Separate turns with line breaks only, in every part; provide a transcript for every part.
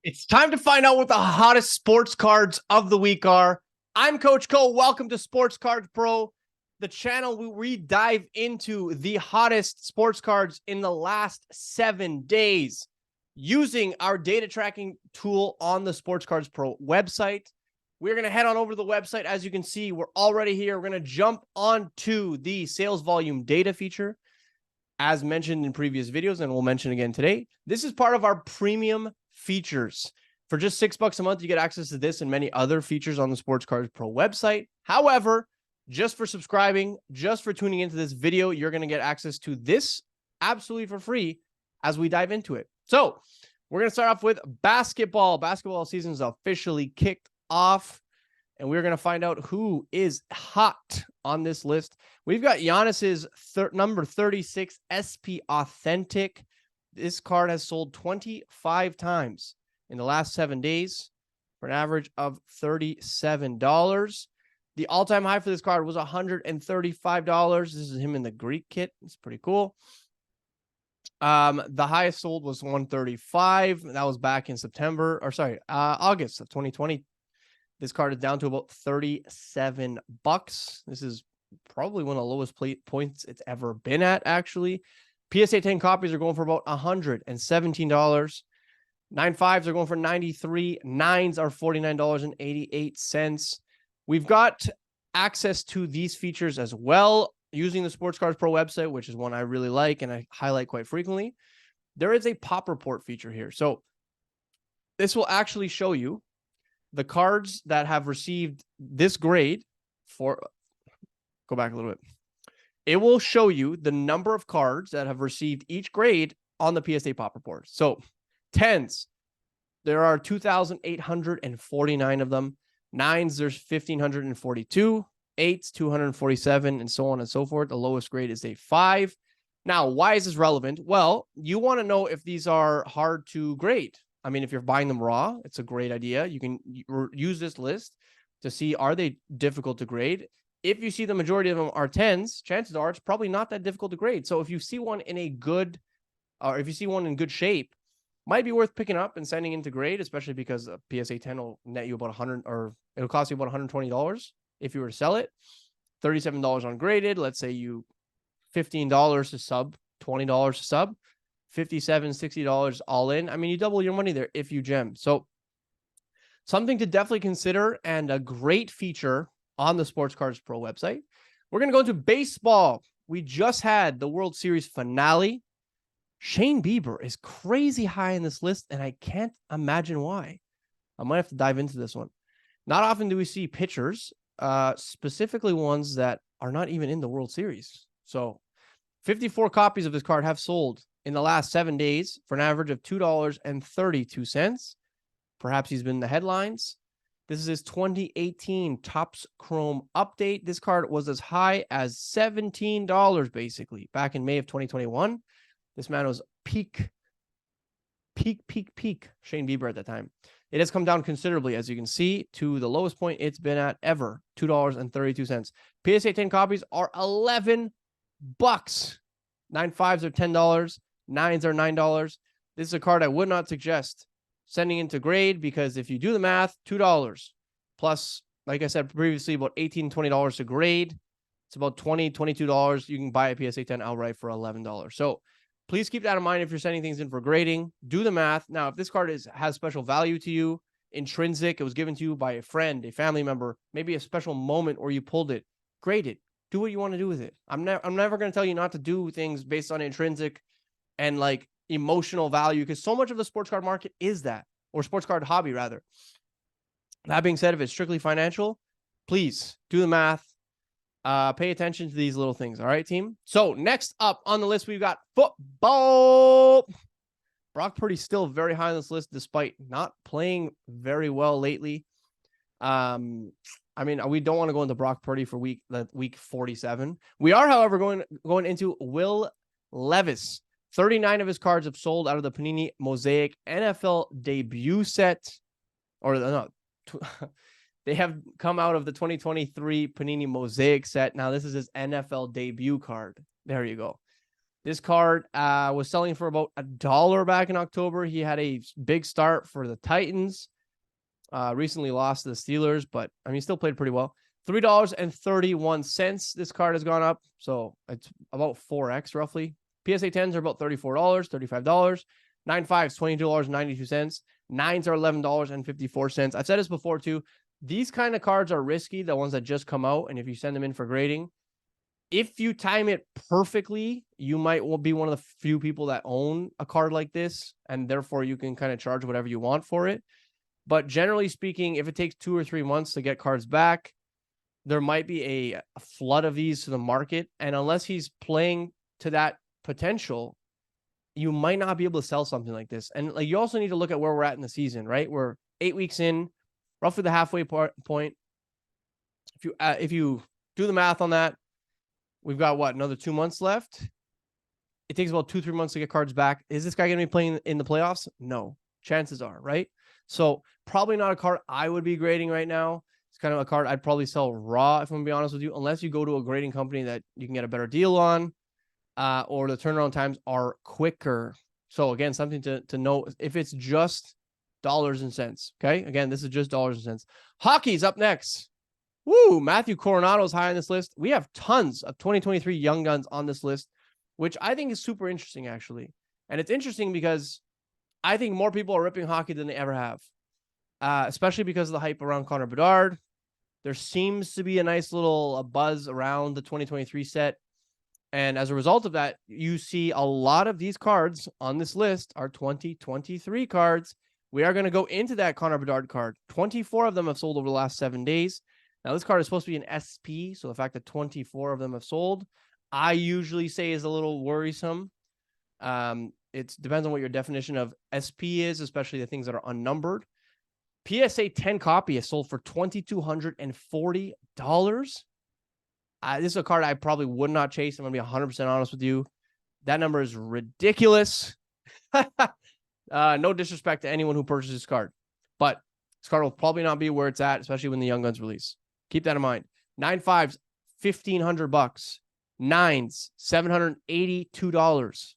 It's time to find out what the hottest sports cards of the week are. I'm Coach Cole. Welcome to Sports Cards Pro, the channel where we dive into the hottest sports cards in the last 7 days using our data tracking tool on the Sports Cards Pro website. We're going to head on over to the website. As you can see, we're already here. We're going to jump onto the sales volume data feature. As mentioned in previous videos, and we'll mention again today, this is part of our premium features. For just $6 a month, you get access to this and many other features on the Sports Cards Pro website. However, just for subscribing, just for tuning into this video, you're going to get access to this absolutely for free as we dive into it. So we're going to start off with basketball. Basketball season is officially kicked off, and we're going to find out who is hot on this list. We've got Giannis's number 36 SP Authentic. This card has sold 25 times in the last 7 days for an average of $37. The all-time high for this card was $135. This is him in the Greek kit. It's pretty cool. The highest sold was $135. That was back in August of 2020. This card is down to about $37. This is probably one of the lowest points it's ever been at, actually. PSA 10 copies are going for about $117. 9.5s are going for $93. 9s are $49.88. We've got access to these features as well using the Sports Cards Pro website, which is one I really like and I highlight quite frequently. There is a pop report feature here. So this will actually show you the cards that have received this grade for, go back a little bit. It will show you the number of cards that have received each grade on the PSA pop report. So 10s, there are 2,849 of them. 9s, there's 1,542. 8s, 247, and so on and so forth. The lowest grade is a 5. Now, why is this relevant? Well, you want to know if these are hard to grade. I mean, if you're buying them raw, it's a great idea. You can use this list to see, are they difficult to grade? If you see the majority of them are 10s, chances are it's probably not that difficult to grade. So if you see one in a good, or if you see one in good shape, might be worth picking up and sending into grade, especially because a PSA 10 will net you about 100, or it'll cost you about $120 if you were to sell it. $37 on graded. Let's say you $15 to sub, $20 to sub. $57, $60 all in. I mean, you double your money there if you gem. So something to definitely consider and a great feature on the Sports Cards Pro website. We're going to go into baseball. We just had the World Series finale. Shane Bieber is crazy high in this list, and I can't imagine why. I might have to dive into this one. Not often do we see pitchers, specifically ones that are not even in the World Series. So 54 copies of this card have sold in the last 7 days for an average of $2.32. Perhaps he's been in the headlines. This is his 2018 Topps Chrome update. This card was as high as $17, basically, back in May of 2021. This man was peak Shane Bieber at that time. It has come down considerably, as you can see, to the lowest point it's been at ever, $2.32. PSA 10 copies are $11. 9.5s are $10. 9s are $9. This is a card I would not suggest sending into grade, because if you do the math, $2 plus, like I said previously, about $18, $20 to grade. It's about $20, $22. You can buy a PSA 10 outright for $11. So please keep that in mind if you're sending things in for grading. Do the math. Now, if this card has special value to you, intrinsic, it was given to you by a friend, a family member, maybe a special moment where you pulled it, grade it. Do what you want to do with it. I'm never going to tell you not to do things based on intrinsic and like emotional value, because so much of the sports card market is that, or sports card hobby rather. That being said, if it's strictly financial, please do the math. Pay attention to these little things. All right, team. So next up on the list, we've got football. Brock Purdy's still very high on this list, despite not playing very well lately. I mean, we don't want to go into Brock Purdy for week 47. We are, however, going into Will Levis. 39 of his cards have sold out of the Panini Mosaic NFL debut set. Or no, they have come out of the 2023 Panini Mosaic set. Now, this is his NFL debut card. There you go. This card was selling for about $1 back in October. He had a big start for the Titans. Recently lost to the Steelers, but I mean, still played pretty well. $3.31. This card has gone up, so it's about 4x roughly. PSA 10s are about $34, $35. 9.5s, $22.92. 9s are $11.54. I've said this before too. These kind of cards are risky, the ones that just come out, and if you send them in for grading, if you time it perfectly, you might be one of the few people that own a card like this, and therefore you can kind of charge whatever you want for it. But generally speaking, if it takes 2 or 3 months to get cards back, there might be a flood of these to the market. And unless he's playing to that potential, you might not be able to sell something like this. And like, you also need to look at where we're at in the season, right? We're 8 weeks in, roughly the halfway point. If you do the math on that, we've got what, another 2 months left. It takes about 2-3 months to get cards back. Is this guy going to be playing in the playoffs? No, chances are, right? So probably not a card I would be grading right now. It's kind of a card I'd probably sell raw, if I'm going to be honest with you, unless you go to a grading company that you can get a better deal on, or the turnaround times are quicker. So again, something to know if it's just dollars and cents. Okay. Again, this is just dollars and cents. Hockey's up next. Woo! Matthew Coronado's high on this list. We have tons of 2023 Young Guns on this list, which I think is super interesting, actually. And it's interesting because I think more people are ripping hockey than they ever have, especially because of the hype around Connor Bedard. There seems to be a nice little buzz around the 2023 set. And as a result of that, you see a lot of these cards on this list are 2023 cards. We are going to go into that Connor Bedard card. 24 of them have sold over the last 7 days. Now, this card is supposed to be an SP, so the fact that 24 of them have sold, I usually say is a little worrisome. It depends on what your definition of SP is, especially the things that are unnumbered. PSA 10 copy is sold for $2,240. This is a card I probably would not chase. I'm going to be 100% honest with you. That number is ridiculous. No disrespect to anyone who purchases this card, but this card will probably not be where it's at, especially when the Young Guns release. Keep that in mind. 9.5s, $1,500. 9s, $782.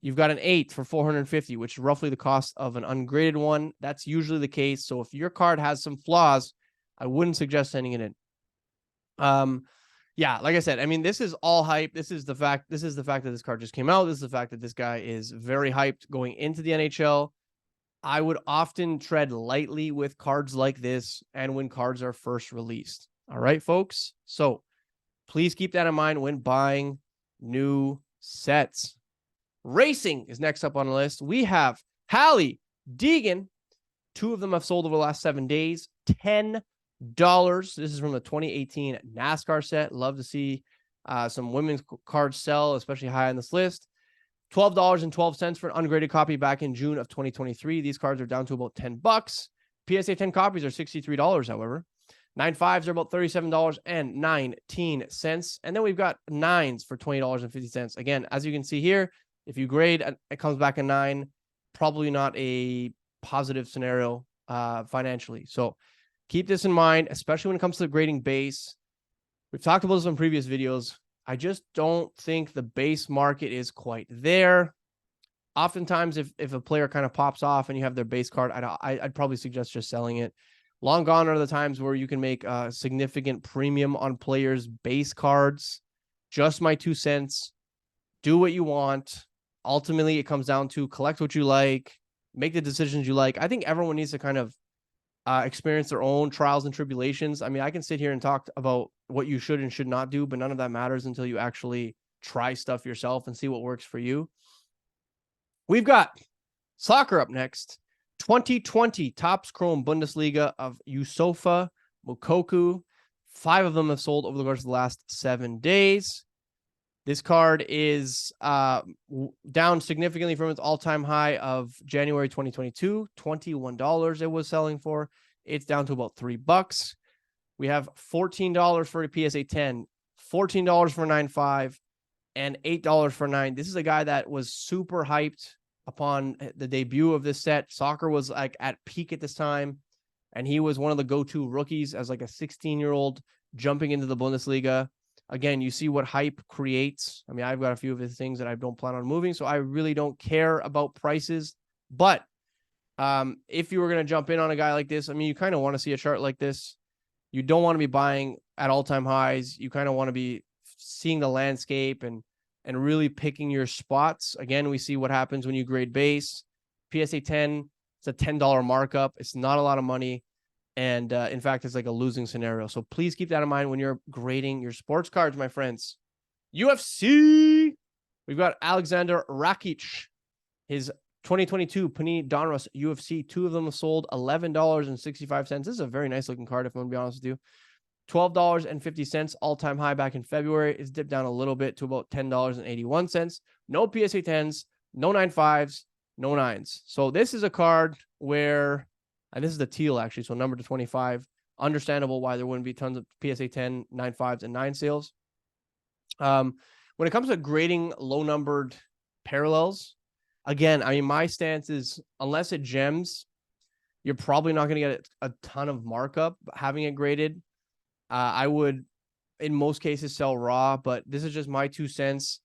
You've got an 8 for $450, which is roughly the cost of an ungraded one. That's usually the case. So if your card has some flaws, I wouldn't suggest sending it in. Yeah, like I said, I mean, this is all hype. This is the fact that this card just came out. This is the fact that this guy is very hyped going into the NHL. I would often tread lightly with cards like this and when cards are first released. All right, folks. So please keep that in mind when buying new sets. Racing is next up on the list. We have Hallie Deegan. 2 of them have sold over the last 7 days. $10. This is from the 2018 NASCAR set. Love to see some women's cards sell, especially high on this list. $12.12 for an ungraded copy back in June of 2023. These cards are down to about $10. PSA 10 copies are $63, however. 9.5s are about $37.19. And then we've got 9s for $20.50. Again, as you can see here, if you grade, it comes back a 9. Probably not a positive scenario financially. So keep this in mind, especially when it comes to grading base. We've talked about this in previous videos. I just don't think the base market is quite there. Oftentimes, if a player kind of pops off and you have their base card, I'd probably suggest just selling it. Long gone are the times where you can make a significant premium on players' base cards. Just my 2 cents. Do what you want. Ultimately, it comes down to collect what you like, make the decisions you like. I think everyone needs to kind of experience their own trials and tribulations. I mean, I can sit here and talk about what you should and should not do, but none of that matters until you actually try stuff yourself and see what works for you. We've got soccer up next. 2020 Topps Chrome Bundesliga of Yusufa Moukoko. 5 of them have sold over the course of the last 7 days. This card is down significantly from its all-time high of January 2022. $21 it was selling for. It's down to about $3. We have $14 for a PSA 10, $14 for 9.5, and $8 for 9. This is a guy that was super hyped upon the debut of this set. Soccer was like at peak at this time, and he was one of the go-to rookies as like a 16-year-old jumping into the Bundesliga. Again, you see what hype creates. I mean, I've got a few of the things that I don't plan on moving, so I really don't care about prices. But if you were going to jump in on a guy like this, I mean, you kind of want to see a chart like this. You don't want to be buying at all-time highs. You kind of want to be seeing the landscape and really picking your spots. Again, we see what happens when you grade base. PSA 10, it's a $10 markup. It's not a lot of money. And in fact, it's like a losing scenario. So please keep that in mind when you're grading your sports cards, my friends. UFC, we've got Alexander Rakic, his 2022 Panini Donruss UFC. 2 of them sold $11.65. This is a very nice looking card, if I'm going to be honest with you. $12.50 all-time high back in February. It's dipped down a little bit to about $10.81. No PSA 10s, no 9.5s, no 9s. So this is a card where, and this is the teal actually, so number to 25. Understandable why there wouldn't be tons of PSA 10, 9.5s, and 9 sales. When it comes to grading low-numbered parallels, again, I mean, my stance is unless it gems, you're probably not going to get a ton of markup having it graded. I would, in most cases, sell raw, but this is just my 2 cents.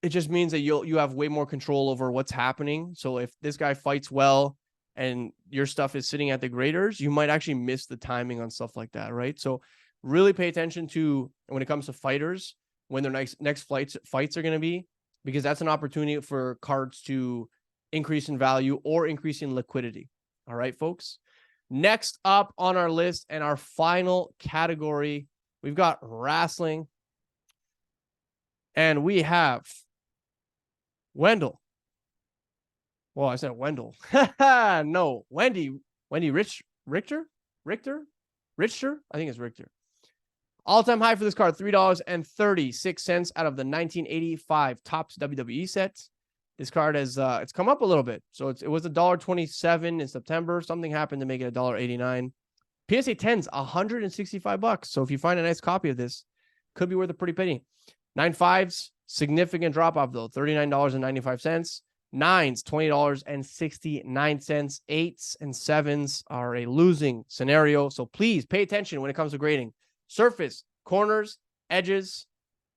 It just means that you have way more control over what's happening. So if this guy fights well and your stuff is sitting at the graders, you might actually miss the timing on stuff like that, right? So really pay attention to when it comes to fighters, when their next fights are going to be, because that's an opportunity for cards to increase in value or increase in liquidity. All right, folks. Next up on our list and our final category, we've got wrestling. And we have Wendell. Well, I said Wendell. No, Wendy Richter? I think it's Richter. All-time high for this card, $3.36 out of the 1985 Topps WWE set. This card has it's come up a little bit. So it was $1.27 in September. Something happened to make it $1.89. PSA 10's $165. So if you find a nice copy of this, could be worth a pretty penny. 9.5s, significant drop off though, $39.95. 9s, $20.69. 8s and 7s are a losing scenario. So please pay attention when it comes to grading. Surface, corners, edges,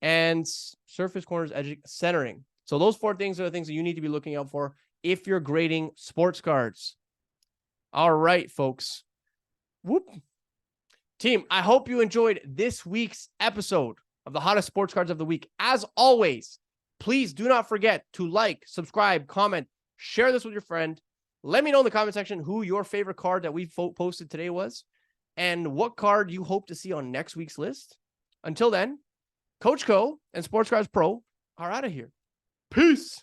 and surface, corners, edge, centering. So those 4 things are the things that you need to be looking out for if you're grading sports cards. All right, folks. Whoop. Team, I hope you enjoyed this week's episode of the hottest sports cards of the week. As always, please do not forget to like, subscribe, comment, share this with your friend. Let me know in the comment section who your favorite card that we posted today was and what card you hope to see on next week's list. Until then, Coach Co and Sports Cards Pro are out of here. Peace.